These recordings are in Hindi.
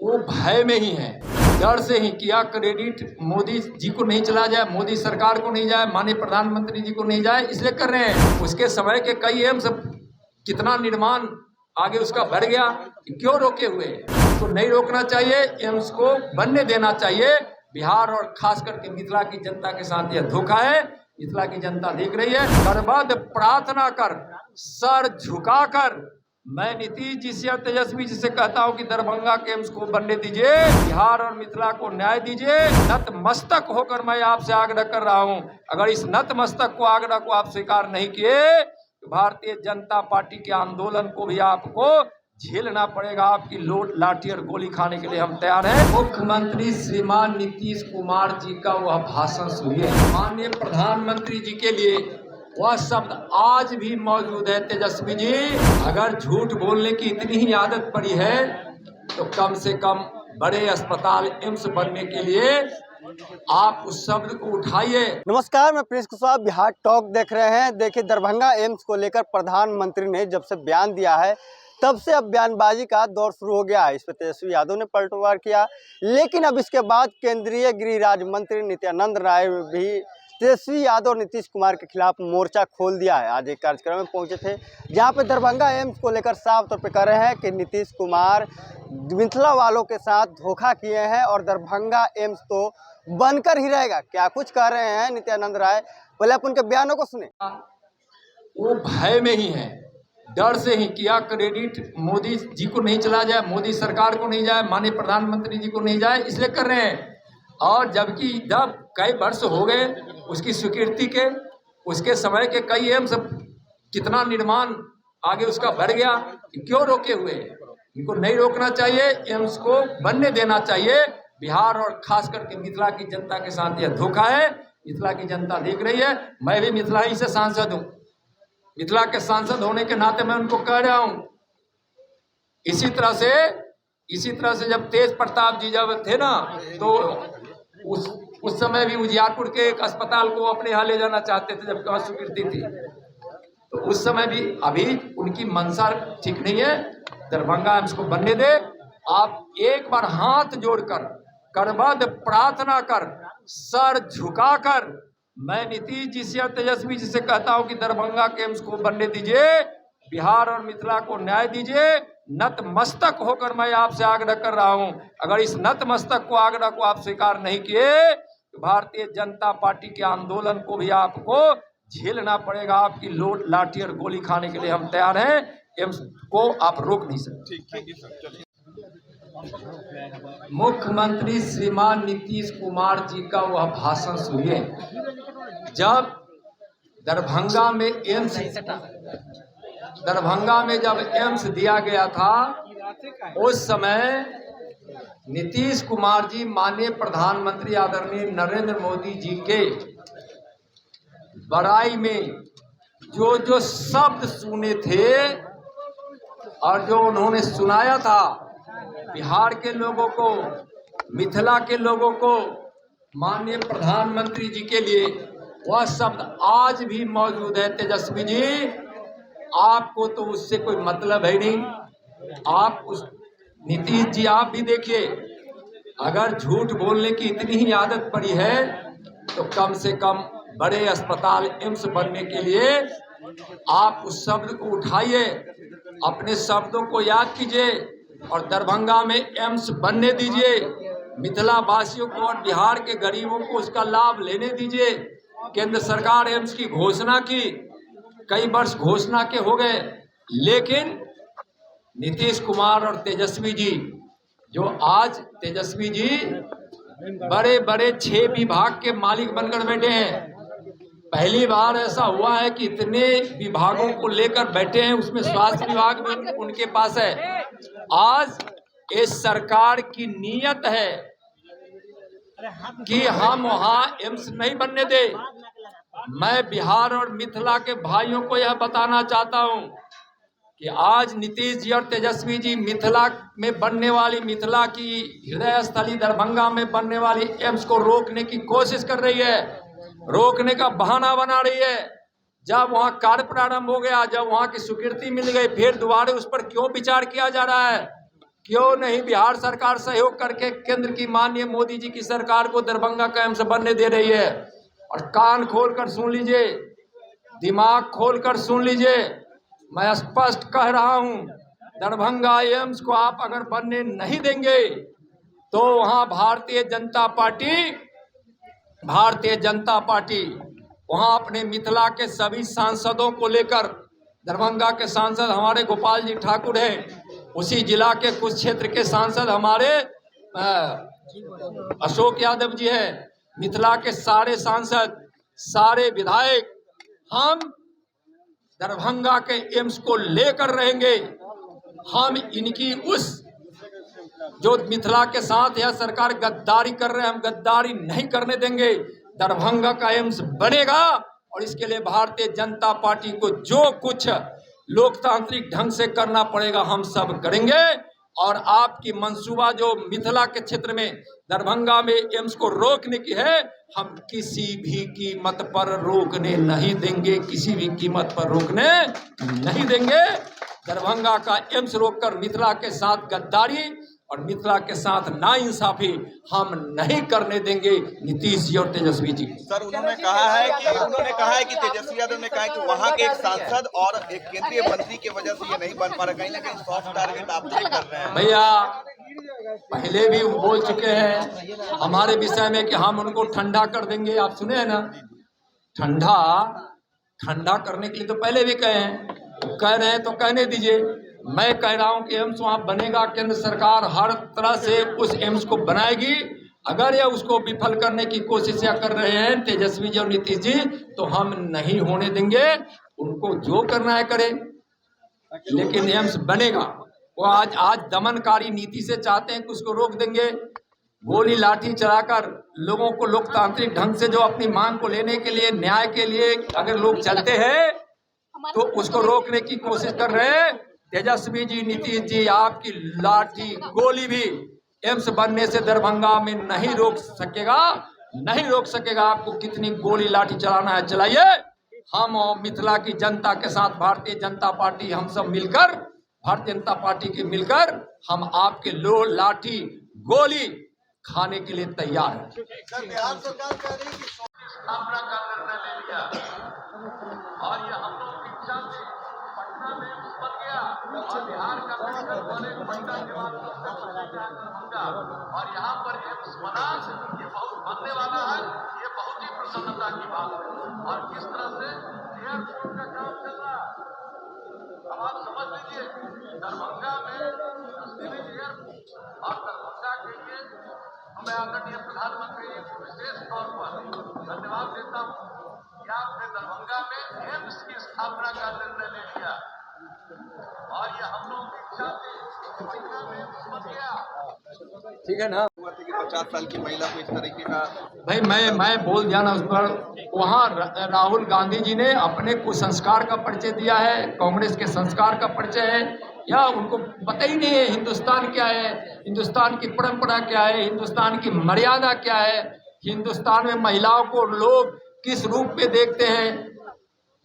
वो भय में ही है, डर से ही किया क्रेडिट मोदी जी को नहीं चला जाए, मोदी सरकार को नहीं जाए, माननीय प्रधानमंत्री जी को नहीं जाए, इसलिए कर रहे हैं। उसके समय के कई एम्स कितना निर्माण आगे उसका बढ़ गया, क्यों रोके हुए? तो नहीं रोकना चाहिए, एम्स को बनने देना चाहिए। बिहार और खास करके मिथिला की जनता के साथ यह धोखा है। मिथिला की जनता देख रही है। करबद्ध प्रार्थना कर, सर झुकाकर मैं नीतीश जी से और तेजस्वी जी से कहता हूं कि दरभंगा के एम्स को बनने दीजिए, बिहार और मिथिला को न्याय दीजिए। नतमस्तक होकर मैं आपसे आग्रह कर रहा हूं। अगर इस नतमस्तक को आग्रह को आप स्वीकार नहीं किए तो भारतीय जनता पार्टी के आंदोलन को भी आपको झेलना पड़ेगा। आपकी लाठी और गोली खाने के लिए हम तैयार हैं। मुख्यमंत्री श्रीमान नीतीश कुमार जी का वह भाषण सुनिए। माननीय प्रधानमंत्री जी के लिए वह शब्द आज भी मौजूद है। तेजस्वी जी, अगर झूठ बोलने की इतनी ही आदत पड़ी है तो कम से कम बड़े अस्पताल एम्स बनने के लिए आप उस शब्द को उठाइए। नमस्कार, मैं प्रिंस कुशवाहा, बिहार टॉक देख रहे हैं। देखिए, दरभंगा एम्स को लेकर प्रधानमंत्री ने जब से बयान दिया है तब से अब बयानबाजी का दौर शुरू हो गया है। इस पर तेजस्वी यादव ने पलटवार किया, लेकिन अब इसके बाद केंद्रीय गृह राज्य मंत्री नित्यानंद राय भी तेजस्वी यादव और नीतीश कुमार के खिलाफ मोर्चा खोल दिया है। आज एक कार्यक्रम में पहुंचे थे जहां पे दरभंगा एम्स को लेकर साफ तौर पे कह रहे हैं कि नीतीश कुमार मिथिला वालों के साथ धोखा किए हैं और दरभंगा एम्स तो बनकर ही रहेगा। क्या कुछ कह रहे हैं नित्यानंद राय, पहले आप उनके बयानों को सुने। वो भय में ही है, डर से ही किया क्रेडिट मोदी जी को नहीं चला जाए, मोदी सरकार को नहीं जाए, माननीय प्रधानमंत्री जी को नहीं जाए, इसलिए कर रहे हैं। और जबकि जब कई वर्ष हो गए उसकी स्वीकृति के, उसके समय के कई एम्स कितना निर्माण आगे उसका बढ़ गया, क्यों रोके हुए? इनको नहीं रोकना चाहिए, एम्स को बनने देना चाहिए। बिहार और खास करके मिथिला की जनता के साथ यह धोखा है। मिथिला की जनता देख रही है। मैं भी मिथिला ही से सांसद हूँ। मिथिला के सांसद होने के नाते मैं उनको कह रहा हूँ, इसी तरह से जब तेज प्रताप जी जब थे ना, तो उस समय भी उजियारपुर के एक अस्पताल को अपने यहाँ ले जाना चाहते थे, जब स्वीकृति थी। तो उस समय भी, अभी उनकी मंशा ठीक नहीं है। दरभंगा एम्स को बनने दे। आप एक बार हाथ जोड़कर करबद्ध प्रार्थना कर, सर झुकाकर मैं नीतीश जी से और तेजस्वी जी से कहता हूं कि दरभंगा के एम्स को बनने दीजिए, बिहार और मिथिला को न्याय दीजिए। नतमस्तक होकर मैं आपसे आग्रह कर रहा हूं। अगर इस नतमस्तक को आग्रह को आप स्वीकार नहीं किए तो भारतीय जनता पार्टी के आंदोलन को भी आपको झेलना पड़ेगा। आपकी लाठी और गोली खाने के लिए हम तैयार हैं। एम्स को आप रोक नहीं सकते। मुख्यमंत्री श्रीमान नीतीश कुमार जी का वह भाषण सुनिए। जब दरभंगा में जब एम्स दिया गया था, उस समय नीतीश कुमार जी माननीय प्रधानमंत्री आदरणीय नरेंद्र मोदी जी के बड़ाई में जो शब्द सुने थे और जो उन्होंने सुनाया था बिहार के लोगों को, मिथिला के लोगों को, माननीय प्रधानमंत्री जी के लिए, वह शब्द आज भी मौजूद है। तेजस्वी जी, आपको तो उससे कोई मतलब है नहीं। आप उस नीतीश जी, आप भी देखिए, अगर झूठ बोलने की इतनी ही आदत पड़ी है तो कम से कम बड़े अस्पताल एम्स बनने के लिए आप उस शब्द को उठाइए, अपने शब्दों को याद कीजिए और दरभंगा में एम्स बनने दीजिए। मिथिला वासियों को और बिहार के गरीबों को उसका लाभ लेने दीजिए। केंद्र सरकार एम्स की घोषणा की, कई वर्ष घोषणा के हो गए, लेकिन नीतीश कुमार और तेजस्वी जी, जो आज तेजस्वी जी बड़े बड़े 6 विभाग के मालिक बनकर बैठे हैं। पहली बार ऐसा हुआ है कि इतने विभागों को लेकर बैठे हैं, उसमें स्वास्थ्य विभाग भी उनके पास है। आज इस सरकार की नीयत है कि हम वहां एम्स नहीं बनने दे। मैं बिहार और मिथिला के भाइयों को यह बताना चाहता हूं कि आज नीतीश जी और तेजस्वी जी मिथिला में बनने वाली, मिथिला की हृदय स्थली दरभंगा में बनने वाली एम्स को रोकने की कोशिश कर रही है, रोकने का बहाना बना रही है। जब वहां कार्य प्रारंभ हो गया, जब वहां की स्वीकृति मिल गई, फिर दोबारा उस पर क्यों विचार किया जा रहा है? क्यों नहीं बिहार सरकार सहयोग करके केंद्र की माननीय मोदी जी की सरकार को दरभंगा का एम्स बनने दे रही है? और कान खोलकर सुन लीजिए, दिमाग खोलकर सुन लीजिए, मैं स्पष्ट कह रहा हूं, दरभंगा एम्स को आप अगर बनने नहीं देंगे तो वहां भारतीय जनता पार्टी वहां अपने मिथिला के सभी सांसदों को लेकर, दरभंगा के सांसद हमारे गोपाल जी ठाकुर हैं, उसी जिला के कुछ क्षेत्र के सांसद हमारे अशोक यादव जी हैं, मिथिला के सारे सांसद, सारे विधायक, हम दरभंगा के एम्स को लेकर रहेंगे। हम इनकी उस जो मिथिला के साथ यह सरकार गद्दारी कर रहे हैं, हम गद्दारी नहीं करने देंगे। दरभंगा का एम्स बनेगा और इसके लिए भारतीय जनता पार्टी को जो कुछ लोकतांत्रिक ढंग से करना पड़ेगा हम सब करेंगे। और आपकी मंसूबा जो मिथिला के क्षेत्र में दरभंगा में एम्स को रोकने की है, हम किसी भी कीमत पर रोकने नहीं देंगे, किसी भी कीमत पर रोकने नहीं देंगे। दरभंगा का एम्स रोककर मिथिला के साथ गद्दारी और मिथिला के साथ नाइंसाफी हम नहीं करने देंगे। नीतीश जी और तेजस्वी जी सर, उन्होंने कहा है कि तेजस्वी यादव ने कहा है कि वहां के एक सांसद और एक केंद्रीय मंत्री की वजह से ये नहीं बन पा रहा, कहीं ना कहीं सॉफ्ट टारगेट आप तय कर रहे हैं। भैया पहले भी वो बोल चुके हैं हमारे विषय में कि हम उनको ठंडा कर देंगे। आप सुने हैं ना, ठंडा करने के लिए तो पहले भी कहे हैं, कह रहे हैं तो कहने दीजिए। मैं कह रहा हूं कि एम्स वहां बनेगा, केंद्र सरकार हर तरह से उस एम्स को बनाएगी। अगर ये उसको विफल करने की कोशिश कर रहे हैं तेजस्वी जी और नीतीश जी, तो हम नहीं होने देंगे। उनको जो करना है करें, लेकिन एम्स बनेगा। वो आज दमनकारी नीति से चाहते हैं कि उसको रोक देंगे। गोली लाठी चलाकर लोगों को लोकतांत्रिक ढंग से जो अपनी मांग को लेने के लिए, न्याय के लिए अगर लोग चलते हैं तो उसको रोकने की कोशिश कर रहे हैं। तेजस्वी जी, नीतीश जी, आपकी लाठी गोली भी एम्स बनने से दरभंगा में नहीं रोक सकेगा। आपको कितनी गोली लाठी चलाना है चलाइए। हम और मिथिला की जनता के साथ भारतीय जनता पार्टी, हम सब मिलकर, भारतीय जनता पार्टी के मिलकर हम आपके लाठी गोली खाने के लिए तैयार हैं। बिहार सरकार कह रही है कि स्थापना का निर्णय ले लिया और ये हम लोग की इच्छा से पटना में बन गया और बिहार का मेडिकल कॉलेज पटना के बाद दरभंगा और यहाँ पर एम्स बना, ये बहुत बनने वाला है। ये बहुत ही प्रसन्नता की बात है। और किस तरह से एयरपोर्ट का काम चल रहा है, अब आप समझ लीजिए। दरभंगा में सिविल एयरपोर्ट और दरभंगा के लिए मैं आदरणीय प्रधानमंत्री जी को विशेष तौर पर धन्यवाद देता हूँ कि आपने दरभंगा में एम्स की स्थापना का निर्णय ले लिया और ये हम लोग की इच्छा थी, पटना में एम्स बन गया। ठीक है ना। 50 साल की महिला को इस तरीके का, भाई मैं बोल दिया ना उस पर। वहाँ राहुल गांधी जी ने अपने कुसंस्कार का परिचय दिया है, कांग्रेस के संस्कार का परिचय है, या उनको पता ही नहीं है हिंदुस्तान क्या है, हिंदुस्तान की परंपरा क्या है, हिंदुस्तान की मर्यादा क्या है, हिंदुस्तान में महिलाओं को लोग किस रूप में देखते हैं,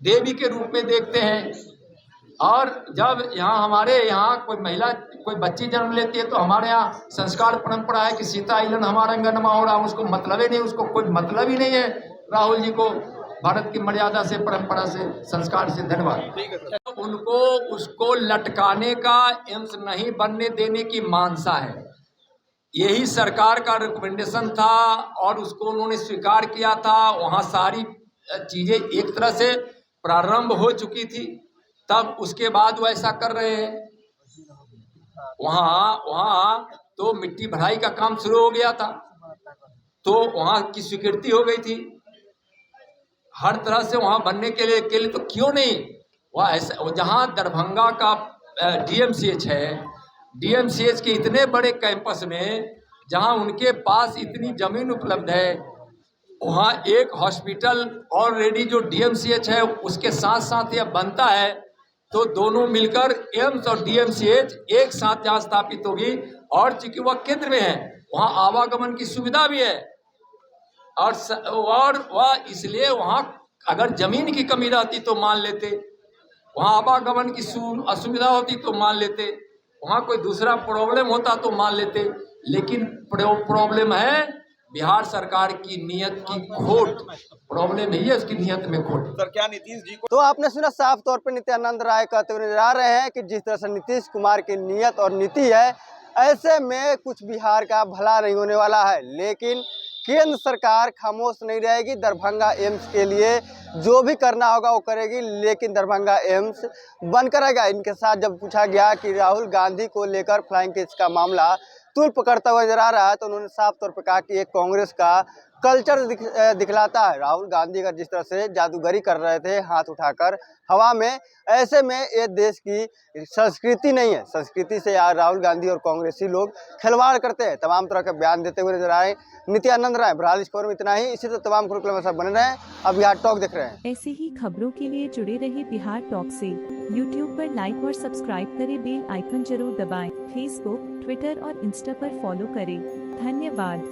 देवी के रूप में देखते हैं। और जब हमारे यहाँ कोई महिला, कोई बच्ची जन्म लेती है तो हमारे यहाँ संस्कार परंपरा है कि सीता इलन हमारा अंगनमा हो रहा, उसको मतलब ही नहीं, उसको कोई मतलब ही नहीं है राहुल जी को भारत की मर्यादा से, परंपरा से, संस्कार से। धन्यवाद। उनको उसको लटकाने का, एम्स नहीं बनने देने की मानसा है, यही सरकार का रिकमेंडेशन था और उसको उन्होंने स्वीकार किया था। वहाँ सारी चीजें एक तरह से प्रारंभ हो चुकी थी, तब उसके बाद वो ऐसा कर रहे हैं। वहाँ तो मिट्टी भराई का काम शुरू हो गया था, तो वहाँ की स्वीकृति हो गई थी हर तरह से वहाँ बनने के लिए तो क्यों नहीं वह ऐसा। जहाँ दरभंगा का डीएमसीएच है, डीएमसीएच के इतने बड़े कैंपस में जहाँ उनके पास इतनी जमीन उपलब्ध है, वहाँ एक हॉस्पिटल ऑलरेडी जो डीएमसीएच है उसके साथ साथ यह बनता है, तो दोनों मिलकर एम्स और डीएमसीएच एक साथ जहाँ स्थापित होगी। और चूंकि वह केंद्र में है, वहाँ आवागमन की सुविधा भी है और वह इसलिए वहाँ अगर जमीन की कमी रहती तो मान लेते, वहाँ आवागमन की असुविधा होती तो मान लेते, वहाँ कोई दूसरा प्रॉब्लम होता तो मान लेते, लेकिन प्रॉब्लम है बिहार सरकार की नीयत की खोट। प्रॉब्लम यही है उसकी नीयत में खोट। सर क्या नीतीश जी को तो आपने सुना साफ तौर पे नित्यानंद राय कहते हुए नजर आ रहे हैं कि जिस तरह से नीतीश कुमार की नीयत और नीति है, ऐसे में कुछ बिहार का भला नहीं होने वाला है। लेकिन केंद्र सरकार खामोश नहीं रहेगी, दरभंगा एम्स के लिए जो भी करना होगा वो करेगी, लेकिन दरभंगा एम्स बनकर रहेगा। इनके साथ जब पूछा गया कि राहुल गांधी को लेकर फ्लाइंग किस का मामला तूल पकड़ता हुआ नजर आ रहा है, तो उन्होंने साफ तौर पर कहा कि एक कांग्रेस का कल्चर दिखलाता है। राहुल गांधी का जिस तरह से जादूगरी कर रहे थे हाथ उठाकर हवा में, ऐसे में ये देश की संस्कृति नहीं है। संस्कृति से यार राहुल गांधी और कांग्रेसी लोग खिलवाड़ करते हैं। तमाम तरह के बयान देते हुए नजर आए नित्यानंद राय। बहरहाल इस खबर में इतना ही। इसी तरह तमाम खबरों बने रहे। अब बिहार टॉक देख रहे हैं। ऐसे ही खबरों के लिए जुड़े रहे बिहार टॉक से। यूट्यूब पर लाइक और सब्सक्राइब करें, बेल आइकन जरूर दबाएं। फेसबुक, ट्विटर और इंस्टा पर फॉलो करें। धन्यवाद।